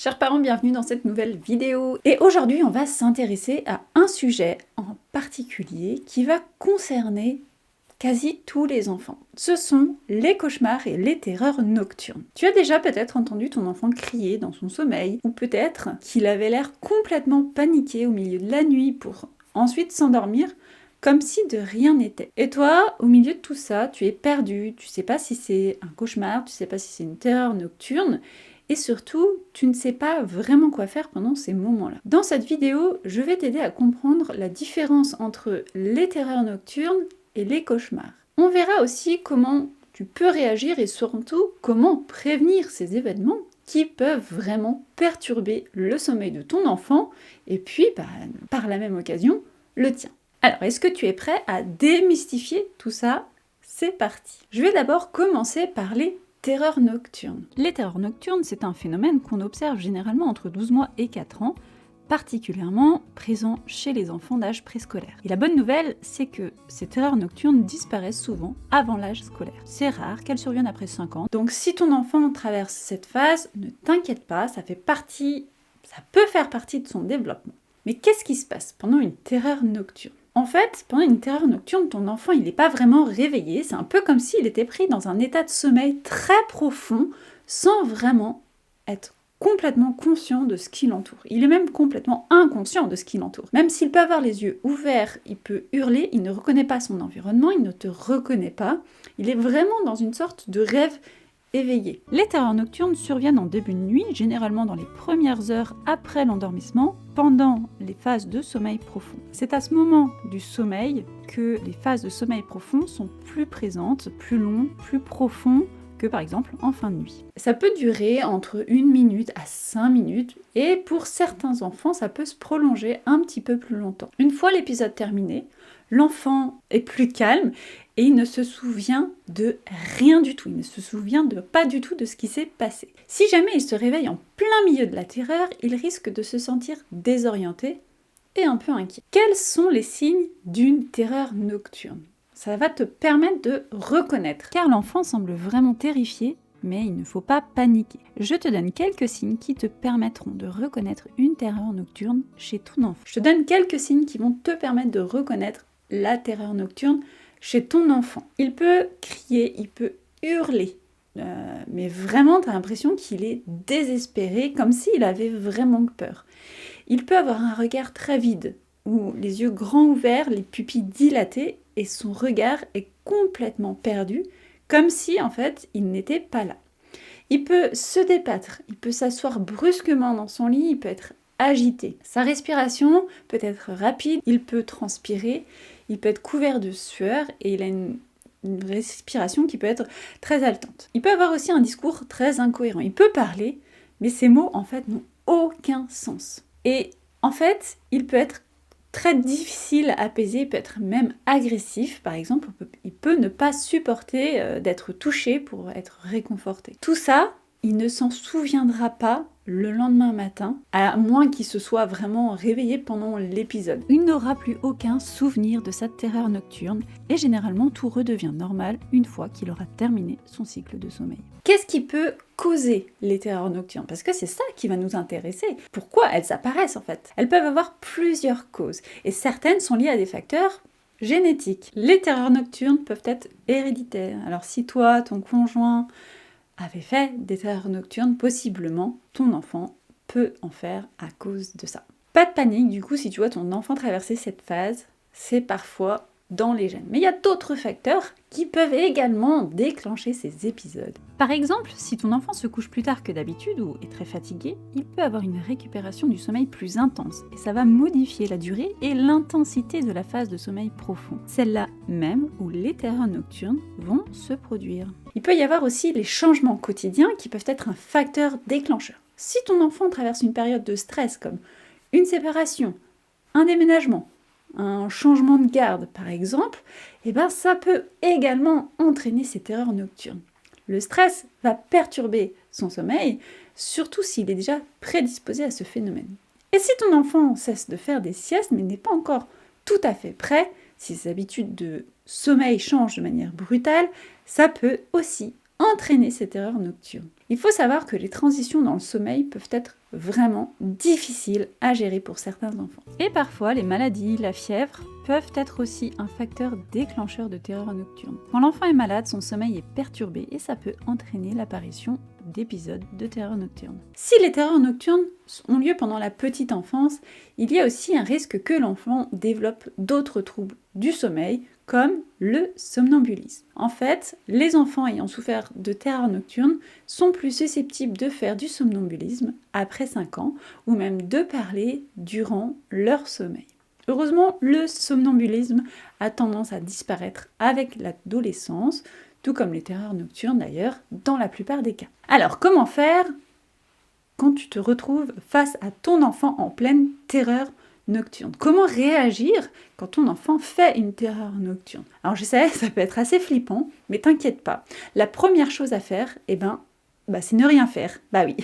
Chers parents, bienvenue dans cette nouvelle vidéo. Et aujourd'hui, on va s'intéresser à un sujet en particulier qui va concerner quasi tous les enfants. Ce sont les cauchemars et les terreurs nocturnes. Tu as déjà peut-être entendu ton enfant crier dans son sommeil, ou peut-être qu'il avait l'air complètement paniqué au milieu de la nuit pour ensuite s'endormir comme si de rien n'était. Et toi, au milieu de tout ça, tu es perdu, tu sais pas si c'est un cauchemar, tu sais pas si c'est une terreur nocturne, et surtout, tu ne sais pas vraiment quoi faire pendant ces moments-là. Dans cette vidéo, je vais t'aider à comprendre la différence entre les terreurs nocturnes et les cauchemars. On verra aussi comment tu peux réagir et surtout comment prévenir ces événements qui peuvent vraiment perturber le sommeil de ton enfant et puis, par la même occasion, le tien. Alors, est-ce que tu es prêt à démystifier tout ça? C'est parti. Je vais d'abord commencer par les terreurs nocturnes. Les terreurs nocturnes, c'est un phénomène qu'on observe généralement entre 12 mois et 4 ans, particulièrement présent chez les enfants d'âge préscolaire. Et la bonne nouvelle, c'est que ces terreurs nocturnes disparaissent souvent avant l'âge scolaire. C'est rare qu'elles surviennent après 5 ans. Donc si ton enfant traverse cette phase, ne t'inquiète pas, ça peut faire partie de son développement. Mais qu'est-ce qui se passe pendant une terreur nocturne? En fait, pendant une terreur nocturne, ton enfant, il n'est pas vraiment réveillé. C'est un peu comme s'il était pris dans un état de sommeil très profond, sans vraiment être complètement conscient de ce qui l'entoure. Il est même complètement inconscient de ce qui l'entoure. Même s'il peut avoir les yeux ouverts, il peut hurler, il ne reconnaît pas son environnement, il ne te reconnaît pas. Il est vraiment dans une sorte de rêve éveillé. Les terreurs nocturnes surviennent en début de nuit, généralement dans les premières heures après l'endormissement, pendant les phases de sommeil profond. C'est à ce moment du sommeil que les phases de sommeil profond sont plus présentes, plus longues, plus profondes que par exemple en fin de nuit. Ça peut durer entre 1 minute à 5 minutes et pour certains enfants, ça peut se prolonger un petit peu plus longtemps. Une fois l'épisode terminé, l'enfant est plus calme et il ne se souvient de rien du tout. Il ne se souvient pas du tout de ce qui s'est passé. Si jamais il se réveille en plein milieu de la terreur, il risque de se sentir désorienté et un peu inquiet. Quels sont les signes d'une terreur nocturne? Ça va te permettre de reconnaître. Car l'enfant semble vraiment terrifié, mais il ne faut pas paniquer. Je te donne quelques signes qui te permettront de reconnaître une terreur nocturne chez ton enfant. Je te donne quelques signes qui vont te permettre de reconnaître la terreur nocturne chez ton enfant. Il peut crier, il peut hurler, mais vraiment tu as l'impression qu'il est désespéré, comme s'il avait vraiment peur. Il peut avoir un regard très vide, ou les yeux grands ouverts, les pupilles dilatées, et son regard est complètement perdu, comme si en fait il n'était pas là. Il peut se débattre, il peut s'asseoir brusquement dans son lit, il peut être agité. Sa respiration peut être rapide, il peut transpirer, il peut être couvert de sueur et il a une respiration qui peut être très haletante. Il peut avoir aussi un discours très incohérent. Il peut parler, mais ses mots en fait n'ont aucun sens. Et en fait, il peut être très difficile à apaiser, il peut être même agressif. Par exemple, il peut ne pas supporter d'être touché pour être réconforté. Tout ça, il ne s'en souviendra pas le lendemain matin, à moins qu'il se soit vraiment réveillé pendant l'épisode. Il n'aura plus aucun souvenir de sa terreur nocturne et généralement tout redevient normal une fois qu'il aura terminé son cycle de sommeil. Qu'est-ce qui peut causer les terreurs nocturnes? Parce que c'est ça qui va nous intéresser. Pourquoi elles apparaissent en fait? Elles peuvent avoir plusieurs causes et certaines sont liées à des facteurs génétiques. Les terreurs nocturnes peuvent être héréditaires. Alors si toi, ton conjoint avait fait des terreurs nocturnes, possiblement ton enfant peut en faire à cause de ça. Pas de panique, du coup, si tu vois ton enfant traverser cette phase, c'est parfois dans les gènes. Mais il y a d'autres facteurs qui peuvent également déclencher ces épisodes. Par exemple, si ton enfant se couche plus tard que d'habitude ou est très fatigué, il peut avoir une récupération du sommeil plus intense et ça va modifier la durée et l'intensité de la phase de sommeil profond. Celle-là même où les terreurs nocturnes vont se produire. Il peut y avoir aussi les changements quotidiens qui peuvent être un facteur déclencheur. Si ton enfant traverse une période de stress comme une séparation, un déménagement, un changement de garde par exemple, ça peut également entraîner ces terreurs nocturnes. Le stress va perturber son sommeil, surtout s'il est déjà prédisposé à ce phénomène. Et si ton enfant cesse de faire des siestes mais n'est pas encore tout à fait prêt, si ses habitudes de sommeil changent de manière brutale, ça peut aussi entraîner ces terreurs nocturnes. Il faut savoir que les transitions dans le sommeil peuvent être vraiment difficile à gérer pour certains enfants. Et parfois, les maladies, la fièvre, peuvent être aussi un facteur déclencheur de terreur nocturne. Quand l'enfant est malade, son sommeil est perturbé et ça peut entraîner l'apparition d'épisodes de terreur nocturne. Si les terreurs nocturnes ont lieu pendant la petite enfance, il y a aussi un risque que l'enfant développe d'autres troubles du sommeil, comme le somnambulisme. En fait, les enfants ayant souffert de terreur nocturne sont plus susceptibles de faire du somnambulisme après 5 ans, ou même de parler durant leur sommeil. Heureusement, le somnambulisme a tendance à disparaître avec l'adolescence, tout comme les terreurs nocturnes d'ailleurs, dans la plupart des cas. Alors, comment faire quand tu te retrouves face à ton enfant en pleine terreur nocturne? Comment réagir quand ton enfant fait une terreur nocturne? Alors je sais, ça peut être assez flippant, mais t'inquiète pas. La première chose à faire, c'est ne rien faire. Bah oui,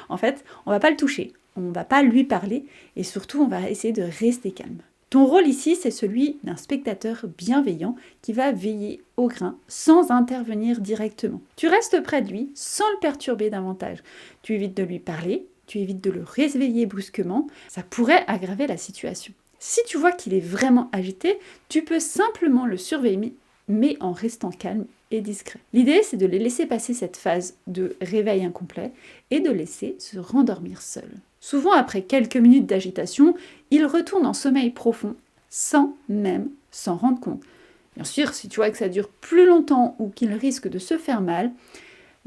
en fait, on va pas le toucher, on va pas lui parler, et surtout, on va essayer de rester calme. Ton rôle ici, c'est celui d'un spectateur bienveillant qui va veiller au grain sans intervenir directement. Tu restes près de lui sans le perturber davantage. Tu évites de lui parler, tu évites de le réveiller brusquement, ça pourrait aggraver la situation. Si tu vois qu'il est vraiment agité, tu peux simplement le surveiller, mais en restant calme et discret. L'idée, c'est de les laisser passer cette phase de réveil incomplet et de laisser se rendormir seul. Souvent, après quelques minutes d'agitation, il retourne en sommeil profond sans même s'en rendre compte. Bien sûr, si tu vois que ça dure plus longtemps ou qu'il risque de se faire mal,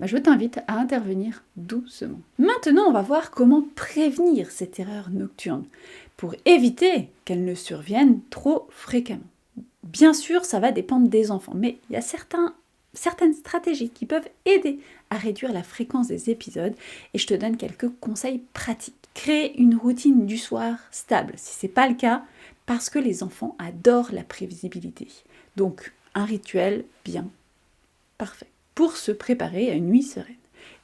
je t'invite à intervenir doucement. Maintenant, on va voir comment prévenir ces terreurs nocturnes pour éviter qu'elles ne surviennent trop fréquemment. Bien sûr, ça va dépendre des enfants, mais il y a certaines stratégies qui peuvent aider à réduire la fréquence des épisodes et je te donne quelques conseils pratiques. Créer une routine du soir stable, si ce n'est pas le cas, parce que les enfants adorent la prévisibilité. Donc, un rituel bien parfait pour se préparer à une nuit sereine.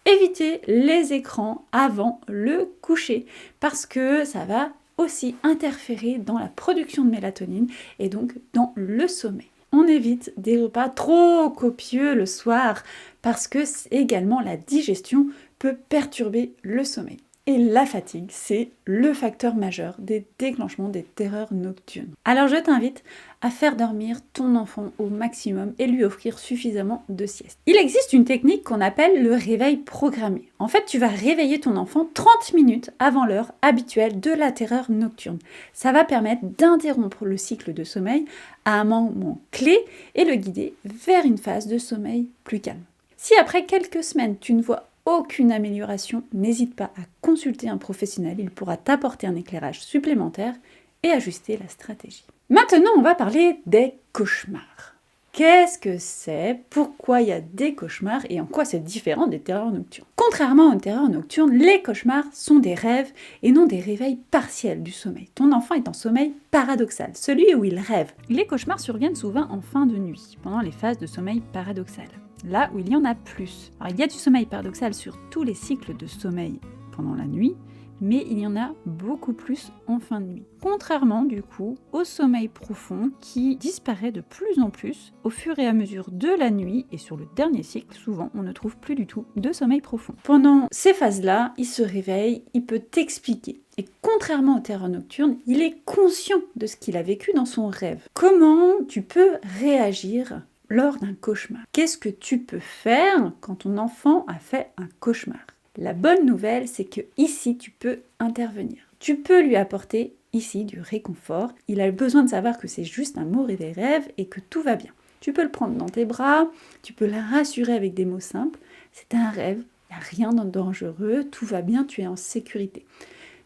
Évitez les écrans avant le coucher parce que ça va aussi interférer dans la production de mélatonine et donc dans le sommeil. On évite des repas trop copieux le soir parce que également la digestion peut perturber le sommeil. Et la fatigue, c'est le facteur majeur des déclenchements des terreurs nocturnes. Alors je t'invite à faire dormir ton enfant au maximum et lui offrir suffisamment de sieste. Il existe une technique qu'on appelle le réveil programmé. En fait, tu vas réveiller ton enfant 30 minutes avant l'heure habituelle de la terreur nocturne. Ça va permettre d'interrompre le cycle de sommeil à un moment clé et le guider vers une phase de sommeil plus calme. Si après quelques semaines, tu ne vois aucune amélioration, n'hésite pas à consulter un professionnel, il pourra t'apporter un éclairage supplémentaire et ajuster la stratégie. Maintenant, on va parler des cauchemars. Qu'est-ce que c'est? Pourquoi il y a des cauchemars et en quoi c'est différent des terreurs nocturnes? Contrairement aux terreurs nocturnes, les cauchemars sont des rêves et non des réveils partiels du sommeil. Ton enfant est en sommeil paradoxal, celui où il rêve. Les cauchemars surviennent souvent en fin de nuit, pendant les phases de sommeil paradoxal. Là où il y en a plus. Alors, il y a du sommeil paradoxal sur tous les cycles de sommeil pendant la nuit, mais il y en a beaucoup plus en fin de nuit. Contrairement du coup au sommeil profond qui disparaît de plus en plus au fur et à mesure de la nuit et sur le dernier cycle, souvent on ne trouve plus du tout de sommeil profond. Pendant ces phases-là, il se réveille, il peut t'expliquer. Et contrairement aux terreurs nocturnes, il est conscient de ce qu'il a vécu dans son rêve. Comment tu peux réagir lors d'un cauchemar? Qu'est-ce que tu peux faire quand ton enfant a fait un cauchemar? La bonne nouvelle, c'est que ici, tu peux intervenir. Tu peux lui apporter ici du réconfort. Il a besoin de savoir que c'est juste un mauvais rêve et que tout va bien. Tu peux le prendre dans tes bras, tu peux la rassurer avec des mots simples. C'est un rêve, il n'y a rien de dangereux, tout va bien, tu es en sécurité.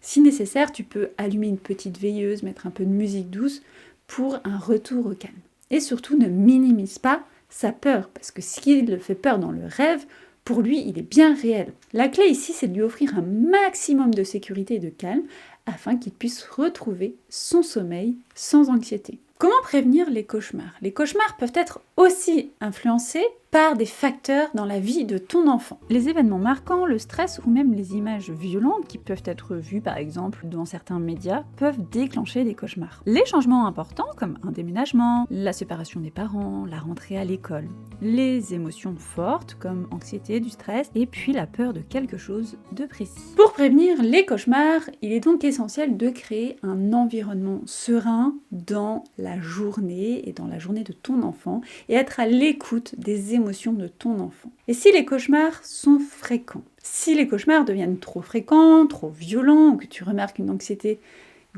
Si nécessaire, tu peux allumer une petite veilleuse, mettre un peu de musique douce pour un retour au calme. Et surtout, ne minimise pas sa peur, parce que s'il le fait peur dans le rêve, pour lui, il est bien réel. La clé ici, c'est de lui offrir un maximum de sécurité et de calme afin qu'il puisse retrouver son sommeil sans anxiété. Comment prévenir les cauchemars? Les cauchemars peuvent être aussi influencés par des facteurs dans la vie de ton enfant. Les événements marquants, le stress ou même les images violentes qui peuvent être vues par exemple dans certains médias peuvent déclencher des cauchemars. Les changements importants comme un déménagement, la séparation des parents, la rentrée à l'école, les émotions fortes comme anxiété, du stress et puis la peur de quelque chose de précis. Pour prévenir les cauchemars, il est donc essentiel de créer un environnement serein dans la journée et dans la journée de ton enfant et être à l'écoute des émotions de ton enfant. Et si les cauchemars sont fréquents, si les cauchemars deviennent trop fréquents, trop violents, ou que tu remarques une anxiété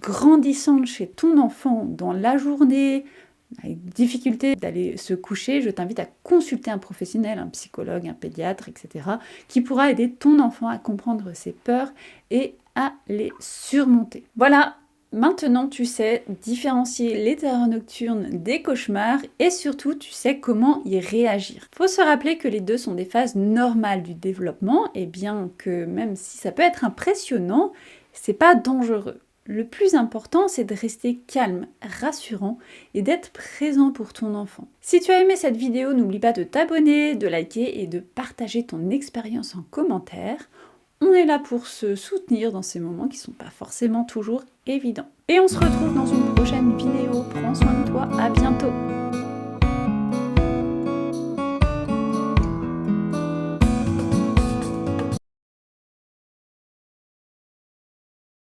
grandissante chez ton enfant dans la journée, avec difficulté d'aller se coucher, je t'invite à consulter un professionnel, un psychologue, un pédiatre, etc., qui pourra aider ton enfant à comprendre ses peurs et à les surmonter. Voilà. Maintenant, tu sais différencier les terreurs nocturnes des cauchemars et surtout, tu sais comment y réagir. Il faut se rappeler que les deux sont des phases normales du développement et bien que même si ça peut être impressionnant, c'est pas dangereux. Le plus important, c'est de rester calme, rassurant et d'être présent pour ton enfant. Si tu as aimé cette vidéo, n'oublie pas de t'abonner, de liker et de partager ton expérience en commentaire. On est là pour se soutenir dans ces moments qui ne sont pas forcément toujours évidents. Et on se retrouve dans une prochaine vidéo. Prends soin de toi, à bientôt!